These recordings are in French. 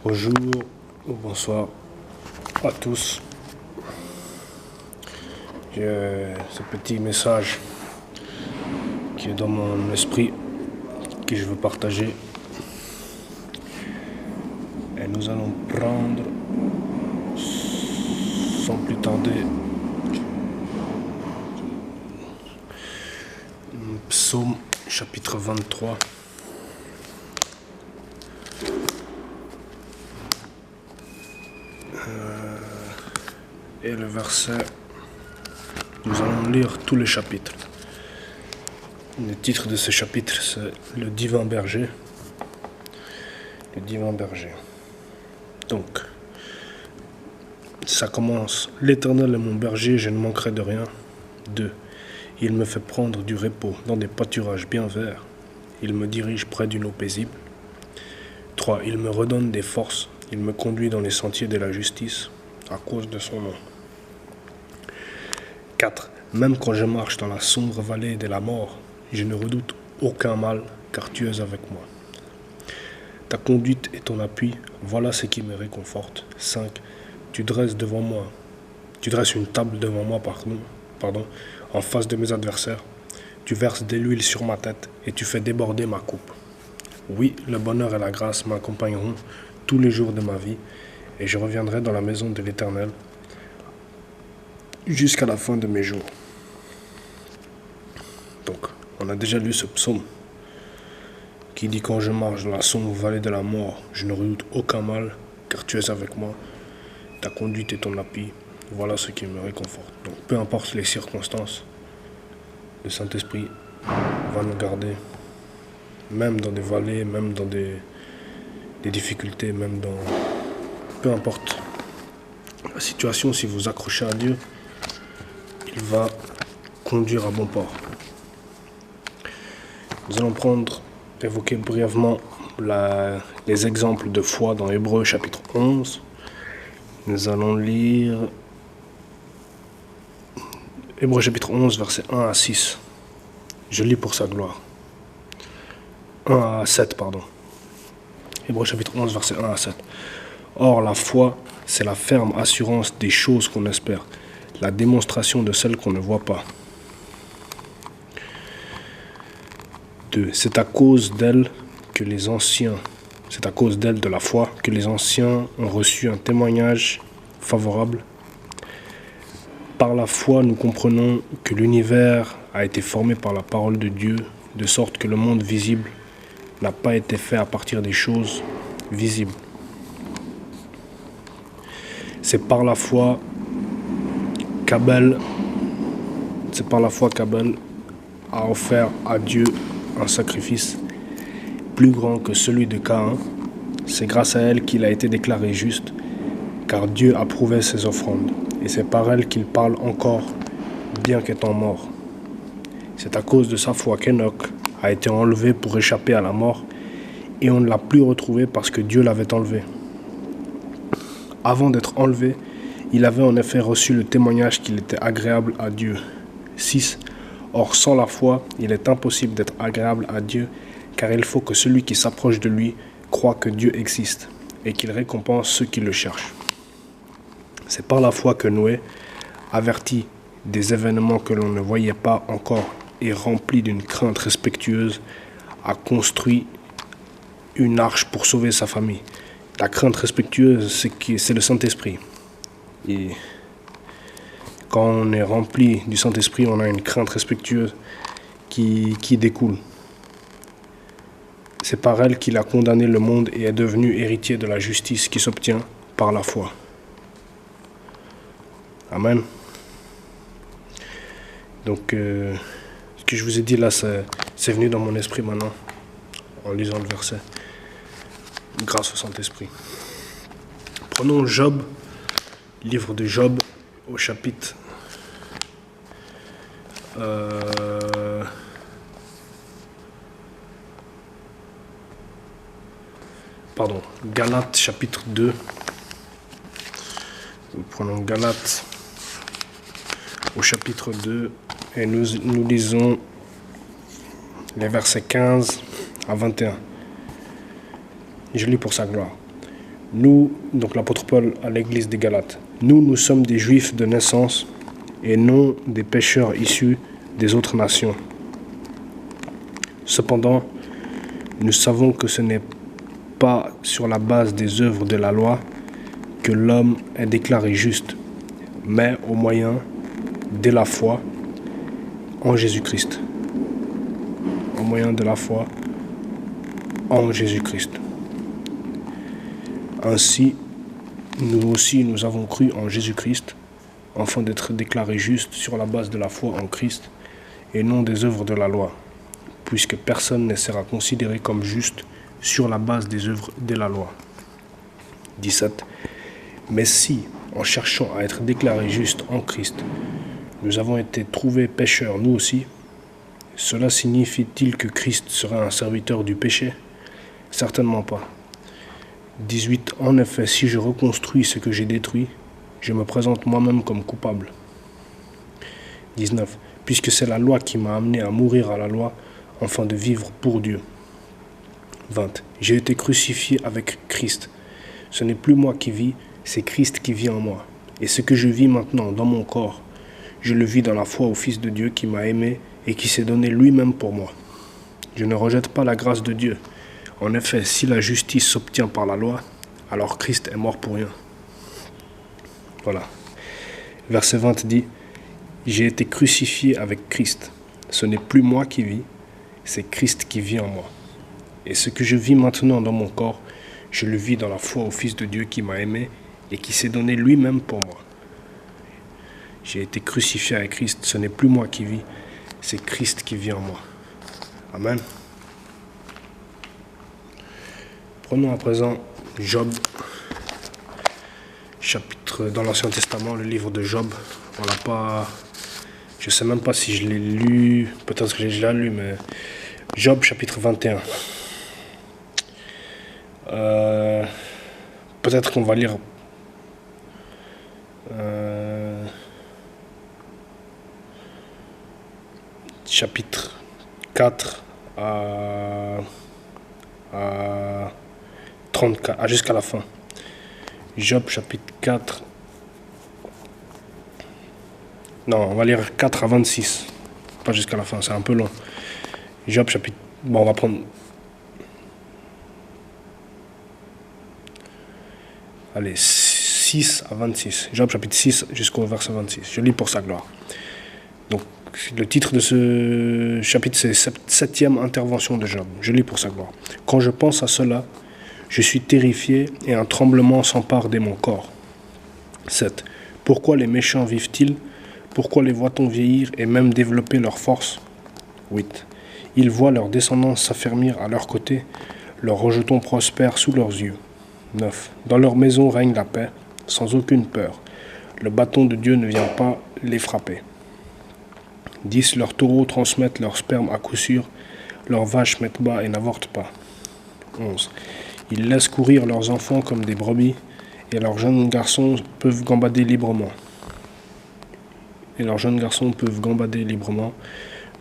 Bonjour ou bonsoir à tous. J'ai ce petit message qui est dans mon esprit, que je veux partager. Et nous allons prendre, sans plus tarder, Psaume chapitre 23. Et le verset, nous allons lire tous les chapitres. Le titre de ce chapitre, c'est Le divin berger. Le divin berger. Donc, ça commence. L'Éternel est mon berger, je ne manquerai de rien. 2. Il me fait prendre du repos dans des pâturages bien verts. Il me dirige près d'une eau paisible. 3. Il me redonne des forces. Il me conduit dans les sentiers de la justice à cause de son nom. 4. Même quand je marche dans la sombre vallée de la mort, je ne redoute aucun mal, car tu es avec moi. Ta conduite et ton appui, voilà ce qui me réconforte. 5. Tu dresses une table devant moi, en face de mes adversaires. Tu verses de l'huile sur ma tête et tu fais déborder ma coupe. Oui, le bonheur et la grâce m'accompagneront tous les jours de ma vie, et je reviendrai dans la maison de l'Éternel jusqu'à la fin de mes jours. Donc, on a déjà lu ce psaume qui dit: quand je marche dans la sombre vallée de la mort, je ne redoute aucun mal, car tu es avec moi. Ta conduite et ton appui, voilà ce qui me réconforte. Donc, peu importe les circonstances, le Saint-Esprit va nous garder, même dans des vallées, même dans des difficultés, même dans... Peu importe la situation, si vous accrochez à Dieu, il va conduire à bon port. Nous allons évoquer brièvement les exemples de foi dans Hébreux chapitre 11. Nous allons lire Hébreux chapitre 11, versets 1 à 6. Je lis pour sa gloire. 1 à 7, pardon. Hébreux chapitre 11, versets 1 à 7. Or, la foi, c'est la ferme assurance des choses qu'on espère, la démonstration de celles qu'on ne voit pas. 2. C'est à cause d'elle de la foi, que les anciens ont reçu un témoignage favorable. Par la foi, nous comprenons que l'univers a été formé par la parole de Dieu, de sorte que le monde visible n'a pas été fait à partir des choses visibles. C'est par la foi qu'Abel a offert à Dieu un sacrifice plus grand que celui de Caïn. C'est grâce à elle qu'il a été déclaré juste, car Dieu approuvait ses offrandes. Et c'est par elle qu'il parle encore, bien qu'étant mort. C'est à cause de sa foi qu'Enoch a été enlevé pour échapper à la mort, et on ne l'a plus retrouvé parce que Dieu l'avait enlevé. Avant d'être enlevé, il avait en effet reçu le témoignage qu'il était agréable à Dieu. 6. Or, sans la foi, il est impossible d'être agréable à Dieu, car il faut que celui qui s'approche de lui croit que Dieu existe et qu'il récompense ceux qui le cherchent. C'est par la foi que Noé, averti des événements que l'on ne voyait pas encore et rempli d'une crainte respectueuse, a construit une arche pour sauver sa famille. La crainte respectueuse, c'est le Saint-Esprit. Et quand on est rempli du Saint-Esprit, on a une crainte respectueuse qui découle. C'est par elle qu'il a condamné le monde et est devenu héritier de la justice qui s'obtient par la foi. Amen. Donc, ce que je vous ai dit là, c'est venu dans mon esprit maintenant, en lisant le verset, grâce au Saint-Esprit. Prenons Job, livre de Job, au chapitre Galates chapitre 2. Nous prenons Galates au chapitre 2 et nous lisons les versets 15 à 21. Je lis pour sa gloire. Nous, donc l'apôtre Paul à l'église des Galates, nous sommes des Juifs de naissance et non des pécheurs issus des autres nations. Cependant, nous savons que ce n'est pas sur la base des œuvres de la loi que l'homme est déclaré juste, mais au moyen de la foi en Jésus-Christ. Au moyen de la foi en Jésus-Christ. Ainsi, nous aussi, nous avons cru en Jésus-Christ, afin d'être déclarés justes sur la base de la foi en Christ, et non des œuvres de la loi, puisque personne ne sera considéré comme juste sur la base des œuvres de la loi. 17. Mais si, en cherchant à être déclarés justes en Christ, nous avons été trouvés pécheurs nous aussi, cela signifie-t-il que Christ serait un serviteur du péché? Certainement pas. 18. En effet, si je reconstruis ce que j'ai détruit, je me présente moi-même comme coupable. 19. Puisque c'est la loi qui m'a amené à mourir à la loi, afin de vivre pour Dieu. 20. J'ai été crucifié avec Christ. Ce n'est plus moi qui vis, c'est Christ qui vit en moi. Et ce que je vis maintenant dans mon corps, je le vis dans la foi au Fils de Dieu qui m'a aimé et qui s'est donné lui-même pour moi. Je ne rejette pas la grâce de Dieu. En effet, si la justice s'obtient par la loi, alors Christ est mort pour rien. Voilà. Verset 20 dit, « J'ai été crucifié avec Christ. Ce n'est plus moi qui vis, c'est Christ qui vit en moi. Et ce que je vis maintenant dans mon corps, je le vis dans la foi au Fils de Dieu qui m'a aimé et qui s'est donné lui-même pour moi. J'ai été crucifié avec Christ. Ce n'est plus moi qui vis, c'est Christ qui vit en moi. » Amen. Prenons à présent Job, chapitre dans l'Ancien Testament, le livre de Job. On l'a pas, je sais même pas si je l'ai lu, peut-être que je l'ai lu, mais Job, chapitre 21. Peut-être qu'on va lire chapitre 4 à 34, jusqu'à la fin. Job chapitre 4. Non, on va lire 4 à 26. Pas jusqu'à la fin, c'est un peu long. Job chapitre... Bon, on va prendre... Allez, 6 à 26. Job chapitre 6 jusqu'au verset 26. Je lis pour sa gloire. Donc, le titre de ce chapitre, c'est septième intervention de Job. Je lis pour sa gloire. Quand je pense à cela, je suis terrifié et un tremblement s'empare de mon corps. 7. Pourquoi les méchants vivent-ils? Pourquoi les voit-on vieillir et même développer leur force? 8. Ils voient leur descendance s'affermir à leur côté, leurs rejetons prospèrent sous leurs yeux. 9. Dans leur maison règne la paix, sans aucune peur. Le bâton de Dieu ne vient pas les frapper. 10. Leurs taureaux transmettent leur sperme à coup sûr, leurs vaches mettent bas et n'avortent pas. 11. Ils laissent courir leurs enfants comme des brebis, et leurs jeunes garçons peuvent gambader librement.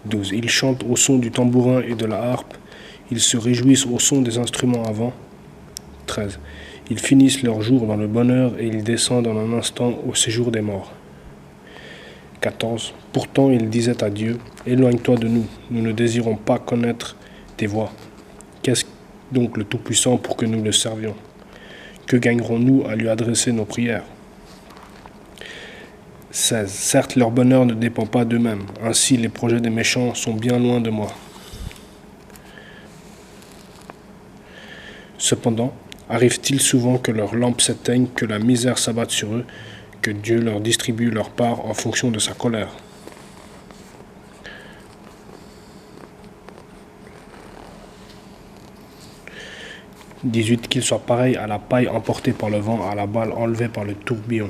12. Ils chantent au son du tambourin et de la harpe, ils se réjouissent au son des instruments à vent. 13. Ils finissent leur jour dans le bonheur et ils descendent en un instant au séjour des morts. 14. Pourtant ils disaient à Dieu, éloigne-toi de nous, nous ne désirons pas connaître tes voies. Qu'est-ce donc le Tout-Puissant pour que nous le servions? Que gagnerons-nous à lui adresser nos prières? 16. Certes, leur bonheur ne dépend pas d'eux-mêmes. Ainsi, les projets des méchants sont bien loin de moi. Cependant, arrive-t-il souvent que leurs lampes s'éteignent, que la misère s'abatte sur eux, que Dieu leur distribue leur part en fonction de sa colère? « 18. Qu'ils soient pareils à la paille emportée par le vent, à la balle enlevée par le tourbillon. »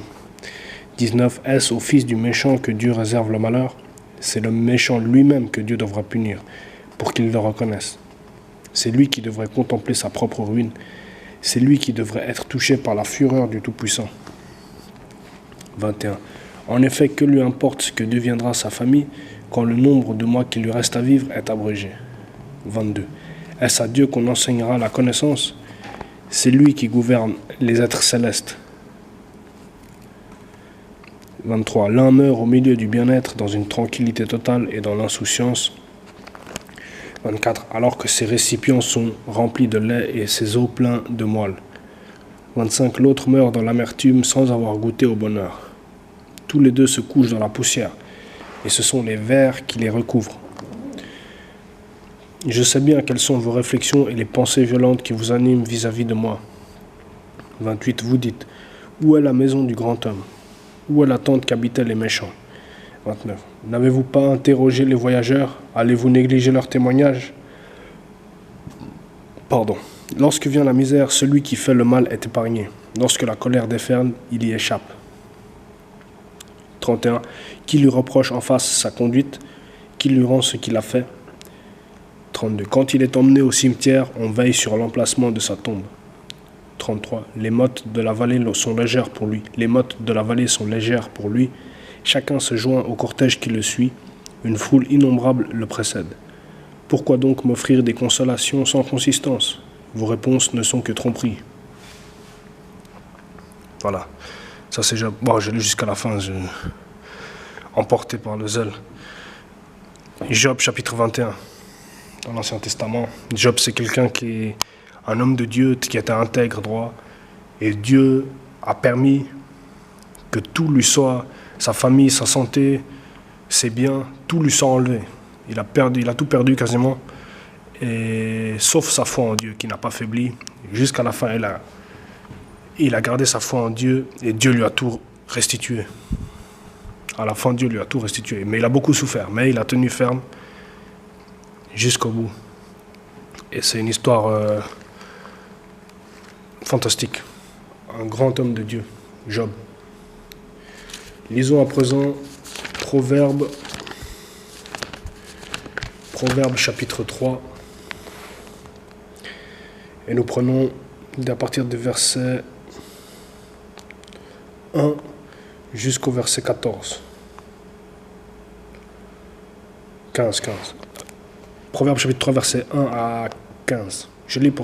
19. Est-ce au fils du méchant que Dieu réserve le malheur? C'est le méchant lui-même que Dieu devra punir, pour qu'il le reconnaisse. C'est lui qui devrait contempler sa propre ruine. C'est lui qui devrait être touché par la fureur du Tout-Puissant. 21. En effet, que lui importe ce que deviendra sa famille quand le nombre de mois qui lui reste à vivre est abrégé? 22. Est-ce à Dieu qu'on enseignera la connaissance? C'est lui qui gouverne les êtres célestes. 23. L'un meurt au milieu du bien-être, dans une tranquillité totale et dans l'insouciance. 24. Alors que ses récipients sont remplis de lait et ses eaux pleins de moelle. 25. L'autre meurt dans l'amertume sans avoir goûté au bonheur. Tous les deux se couchent dans la poussière, et ce sont les vers qui les recouvrent. Je sais bien quelles sont vos réflexions et les pensées violentes qui vous animent vis-à-vis de moi. 28. Vous dites, où est la maison du grand homme? Où est la tente qu'habitaient les méchants? 29. N'avez-vous pas interrogé les voyageurs? Allez-vous négliger leurs témoignages? Lorsque vient la misère, celui qui fait le mal est épargné. Lorsque la colère déferle, il y échappe. 31. Qui lui reproche en face sa conduite? Qui lui rend ce qu'il a fait? 32. Quand il est emmené au cimetière, on veille sur l'emplacement de sa tombe. 33. Les mottes de la vallée sont légères pour lui. Les mottes de la vallée sont légères pour lui. Chacun se joint au cortège qui le suit. Une foule innombrable le précède. Pourquoi donc m'offrir des consolations sans consistance? Vos réponses ne sont que tromperies. Voilà. Ça c'est Job. Bon, j'ai lu jusqu'à la fin. Emporté par le zèle. Job chapitre 21. Dans l'Ancien Testament. Job, c'est quelqu'un qui est un homme de Dieu, qui était intègre, droit. Et Dieu a permis que tout lui soit, sa famille, sa santé, ses biens, tout lui soit enlevé. Il a tout perdu quasiment, et, sauf sa foi en Dieu, qui n'a pas faibli. Jusqu'à la fin, il a gardé sa foi en Dieu, et Dieu lui a tout restitué. À la fin, Dieu lui a tout restitué. Mais il a beaucoup souffert, mais il a tenu ferme jusqu'au bout. Et c'est une histoire fantastique. Un grand homme de Dieu, Job. Lisons à présent Proverbe chapitre 3. Et nous prenons à partir du verset 1 jusqu'au verset 14. 15. Proverbe chapitre 3, verset 1 à 15. Je lis pour